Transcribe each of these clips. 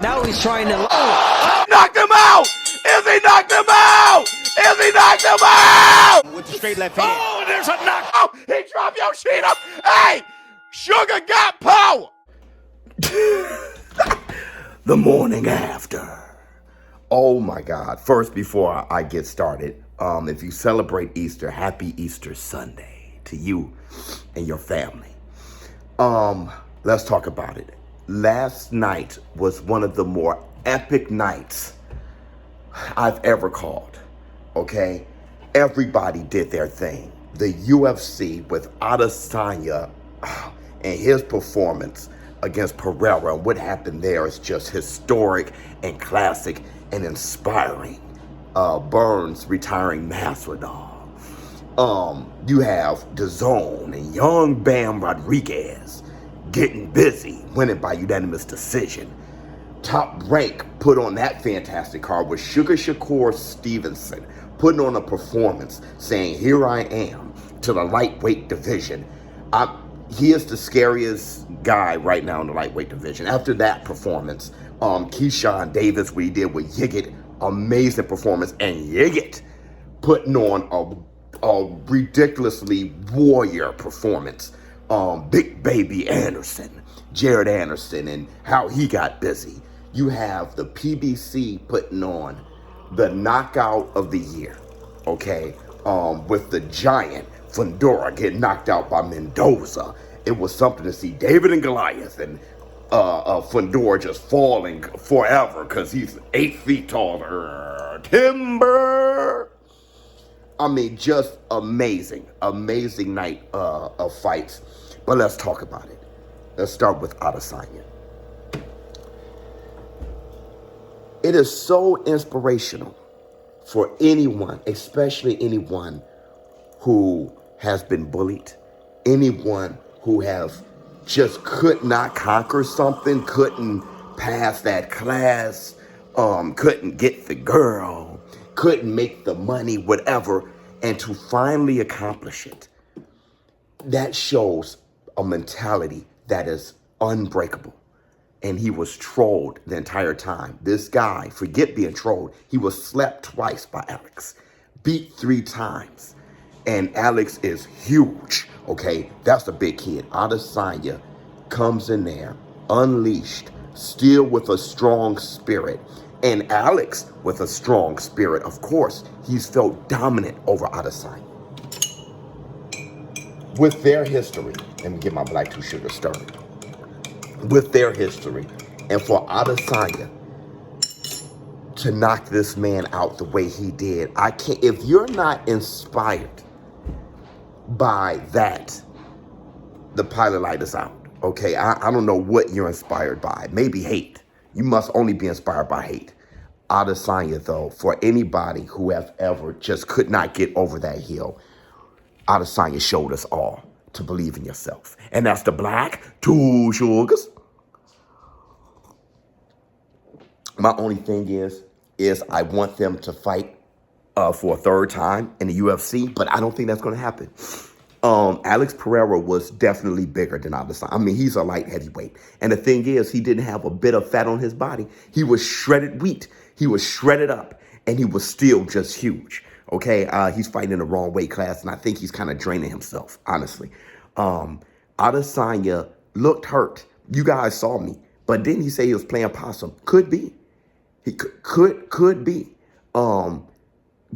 Now he's trying to... Oh, knocked him out! Is he knocked him out? Is he knocked him out? With the straight left hand. Oh, there's a knockout! He dropped Yoshida! Hey! Sugar got power! The morning after. Oh my God. First, before I get started, if you celebrate Easter, happy Easter Sunday to you and your family. Let's talk about it. Last night was one of the more epic nights I've ever called, okay? Everybody did their thing. The UFC with Adesanya and his performance against Pereira, what happened there is just historic and classic and inspiring. Burns retiring Masvidal. You have DAZN and young Bam Rodriguez getting busy, winning by unanimous decision. Top Rank put on that fantastic card with Shakur Stevenson putting on a performance saying, here I am to the lightweight division. He is the scariest guy right now in the lightweight division. After that performance, Keyshawn Davis, what he did with Yigit, amazing performance. And Yigit putting on a ridiculously warrior performance. Big Baby Anderson, Jared Anderson, and how he got busy. You have the PBC putting on the knockout of the year, okay? With the giant Fundora getting knocked out by Mendoza. It was something to see. David and Goliath, and Fundora just falling forever because he's 8 feet taller. Timber! I mean, just amazing night of fights. But let's talk about it. Let's start with Adesanya. It is so inspirational for anyone, especially anyone who has been bullied, anyone who just could not conquer something, couldn't pass that class, couldn't get the girl, couldn't make the money, whatever, and to finally accomplish it. That shows a mentality that is unbreakable. And he was trolled the entire time. This guy, forget being trolled, he was slept twice by Alex, beat 3 times. And Alex is huge, okay? That's a big kid. Adesanya comes in there, unleashed, still with a strong spirit. And Alex with a strong spirit, of course. He's felt dominant over Adesanya. With their history, let me get my black 2 sugar started. With their history, and for Adesanya to knock this man out the way he did, I can't, if you're not inspired by that, the pilot light is out, okay? I don't know what you're inspired by. Maybe hate. You must only be inspired by hate. Adesanya, though, for anybody who have ever just could not get over that hill, Adesanya showed us all to believe in yourself. And that's the black 2 sugars. My only thing is I want them to fight for a 3rd time in the UFC, but I don't think that's going to happen. Alex Pereira was definitely bigger than Adesanya. I mean, he's a light heavyweight. And the thing is, he didn't have a bit of fat on his body. He was shredded wheat. He was shredded up, and he was still just huge. Okay, he's fighting in the wrong weight class, and I think he's kind of draining himself, honestly. Adesanya looked hurt. You guys saw me. But didn't he say he was playing possum? Could be. He could be.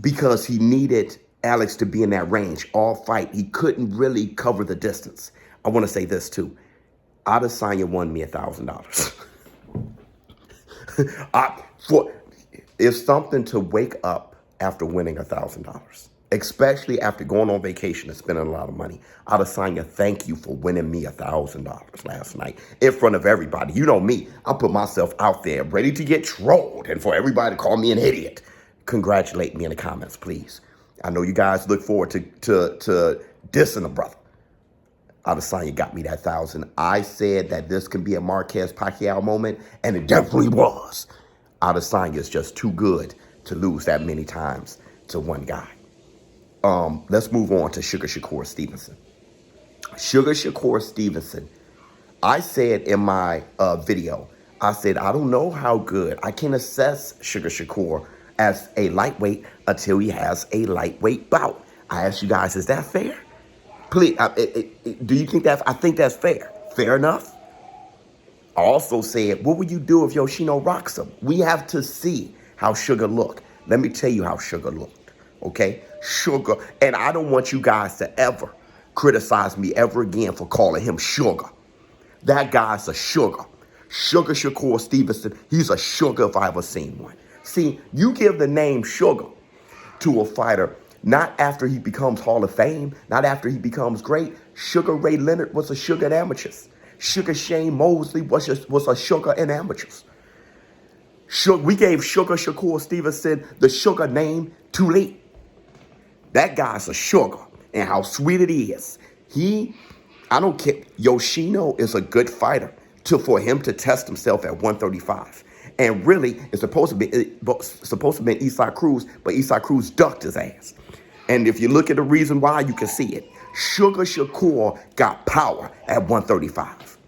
Because he needed Alex to be in that range all fight. He couldn't really cover the distance. I want to say this, too. Adesanya won me $1,000. It's something to wake up after winning $1,000, especially after going on vacation and spending a lot of money. Adesanya, thank you for winning me $1,000 last night in front of everybody. You know me, I put myself out there ready to get trolled and for everybody to call me an idiot. Congratulate me in the comments, please. I know you guys look forward to dissing a brother. Adesanya got me that 1,000. I said that this can be a Marquez Pacquiao moment, and it definitely was. Adesanya is just too good to lose that many times to one guy. Let's move on to Shakur Stevenson. Shakur Stevenson, I said in my video, I said, I don't know how good. I can assess Sugar Shakur as a lightweight until he has a lightweight bout. I asked you guys, is that fair? Please, do you think that? I think that's fair. Fair enough. I also said, what would you do if Yoshino rocks him? We have to see how Sugar looked. Let me tell you how Sugar looked, okay? Sugar, and I don't want you guys to ever criticize me ever again for calling him Sugar. That guy's a sugar. Sugar Shakur Stevenson, he's a sugar if I ever seen one. See, you give the name Sugar to a fighter, not after he becomes Hall of Fame, not after he becomes great. Sugar Ray Leonard was a sugar in amateurs. Sugar Shane Mosley was a sugar in amateurs. We gave Sugar Shakur Stevenson the sugar name too late. That guy's a sugar, and how sweet it is. I don't care. Yoshino is a good fighter for him to test himself at 135. And really, it's supposed to be Isaac Cruz, but Isaac Cruz ducked his ass. And if you look at the reason why, you can see it. Sugar Shakur got power at 135.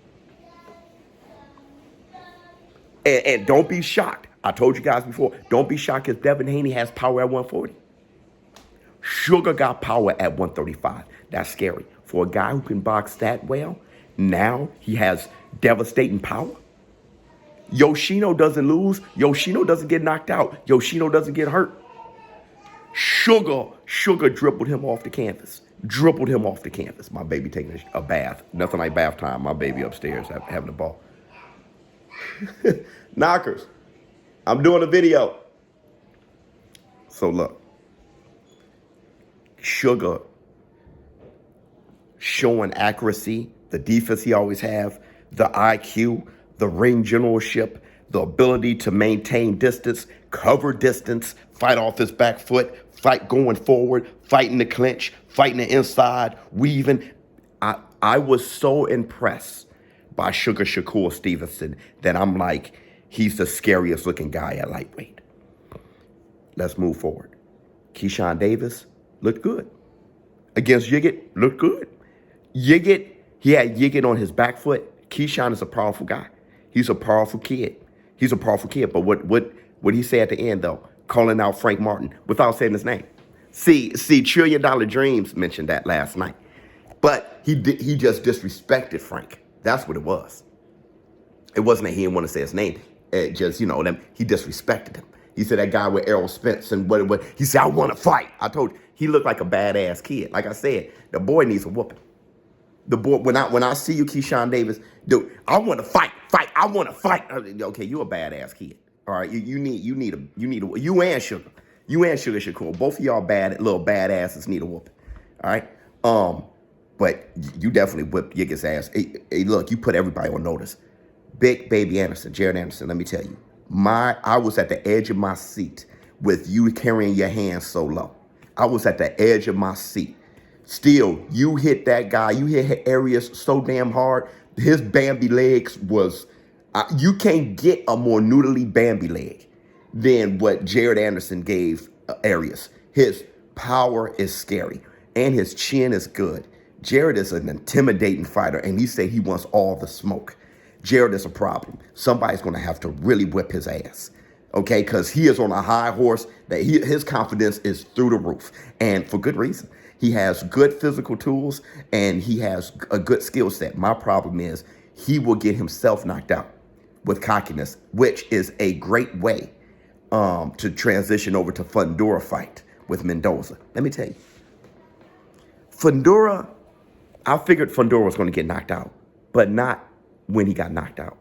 And don't be shocked. I told you guys before, don't be shocked if Devin Haney has power at 140. Sugar got power at 135. That's scary. For a guy who can box that well, now he has devastating power. Yoshino doesn't lose. Yoshino doesn't get knocked out. Yoshino doesn't get hurt. Sugar dribbled him off the canvas. Dribbled him off the canvas. My baby taking a bath. Nothing like bath time. My baby upstairs having a ball. Knockers. I'm doing a video. So look. Sugar showing accuracy, the defense he always have, the IQ, the ring generalship, the ability to maintain distance, cover distance, fight off his back foot, fight going forward, fighting the clinch, fighting the inside, weaving. I was so impressed by Sugar Shakur Stevenson that I'm like, he's the scariest looking guy at lightweight. Let's move forward. Keyshawn Davis looked good. Against Yiggit, looked good. Yiggit, he had Yiggit on his back foot. Keyshawn is a powerful guy. He's a powerful kid. He's a powerful kid. But what he said at the end, though, calling out Frank Martin without saying his name. See, $1 Trillion Dreams mentioned that last night. But he just disrespected Frank. That's what it was. It wasn't that he didn't want to say his name. It just, he disrespected him. He said that guy with Errol Spence and what he said, I want to fight. I told you, he looked like a badass kid. Like I said, the boy needs a whooping. The boy, when I see you, Keyshawn Davis, dude, I want to fight. I want to fight. Okay, you a badass kid. All right, you and Sugar. You and Sugar Shakur. Both of y'all little badasses need a whooping. All right? But you definitely whipped Yiggis' ass. Hey, look, you put everybody on notice. Big Baby Anderson, Jared Anderson, let me tell you. I was at the edge of my seat with you carrying your hands so low. I was at the edge of my seat. Still, you hit that guy. You hit Arias so damn hard. His Bambi legs was... you can't get a more noodly Bambi leg than what Jared Anderson gave Arias. His power is scary, and his chin is good. Jared is an intimidating fighter, and he said he wants all the smoke. Jared is a problem. Somebody's going to have to really whip his ass, okay? Because he is on a high horse. His confidence is through the roof, and for good reason. He has good physical tools, and he has a good skill set. My problem is he will get himself knocked out with cockiness, which is a great way to transition over to Fundora fight with Mendoza. Let me tell you, Fundora, I figured Fundora was going to get knocked out, but not when he got knocked out.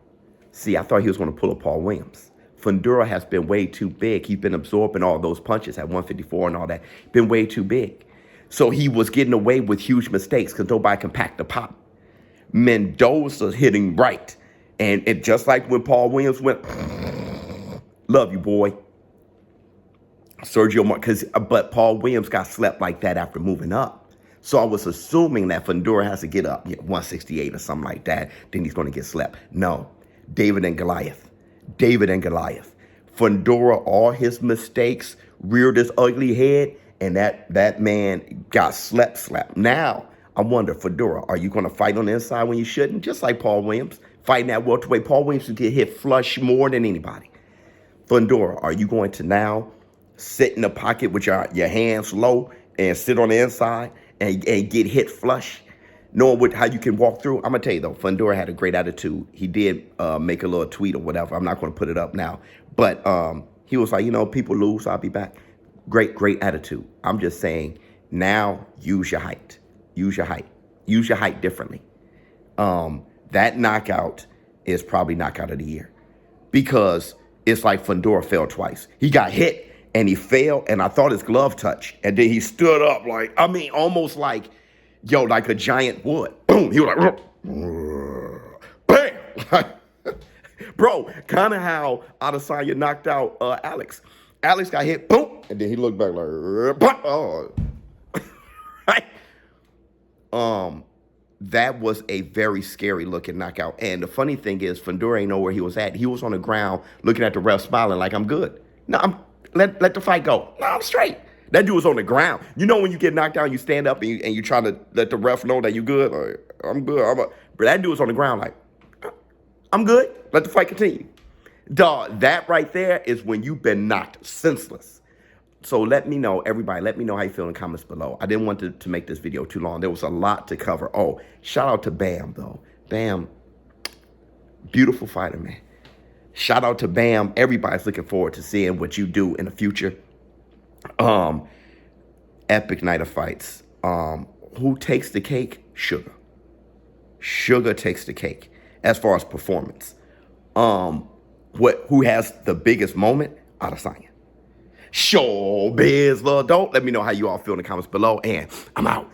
See, I thought he was going to pull a Paul Williams. Fundora has been way too big. He's been absorbing all those punches at 154 and all that. Been way too big. So he was getting away with huge mistakes because nobody can pack the pop. Mendoza hitting right. And it just like when Paul Williams went, love you, boy. But Paul Williams got slept like that after moving up. So I was assuming that Fundora has to get up 168 or something like that. Then he's going to get slept. No, David and Goliath. Fundora, all his mistakes, reared his ugly head, and that man got slapped. Now, I wonder, Fundora, are you going to fight on the inside when you shouldn't? Just like Paul Williams. fighting that welterweight. Paul Williams would get hit flush more than anybody. Fundora, are you going to now sit in the pocket with your hands low and sit on the inside and get hit flush, knowing how you can walk through? I'm going to tell you, though, Fundora had a great attitude. He did make a little tweet or whatever. I'm not going to put it up now. But he was like, people lose, I'll be back. Great attitude. I'm just saying, now use your height. Use your height. Use your height differently. That knockout is probably knockout of the year because it's like Fundora fell twice. He got hit and he fell, and I thought his glove touched. And then he stood up almost like, like a giant wood. Boom. He was like, bam. Bro, kind of how Adesanya knocked out Alex. Alex got hit, boom, and then he looked back like, oh. Right? That was a very scary looking knockout. And the funny thing is, Fundora ain't know where he was at. He was on the ground looking at the ref, smiling like, I'm good. No, let the fight go. No, I'm straight. That dude was on the ground. You know when you get knocked down, you stand up and you try to let the ref know that you good? Like, I'm good. But that dude was on the ground like, I'm good. Let the fight continue. Dog, that right there is when you've been knocked senseless. So let me know, everybody, let me know how you feel in the comments below. I didn't want to make this video too long. There was a lot to cover. Oh, shout out to Bam, though. Bam, beautiful fighter, man. Shout out to Bam. Everybody's looking forward to seeing what you do in the future. Epic night of fights. Who takes the cake? Sugar. Sugar takes the cake as far as performance. Who has the biggest moment? Adesanya. ShowBizz, little dope. Let me know how you all feel in the comments below. And I'm out.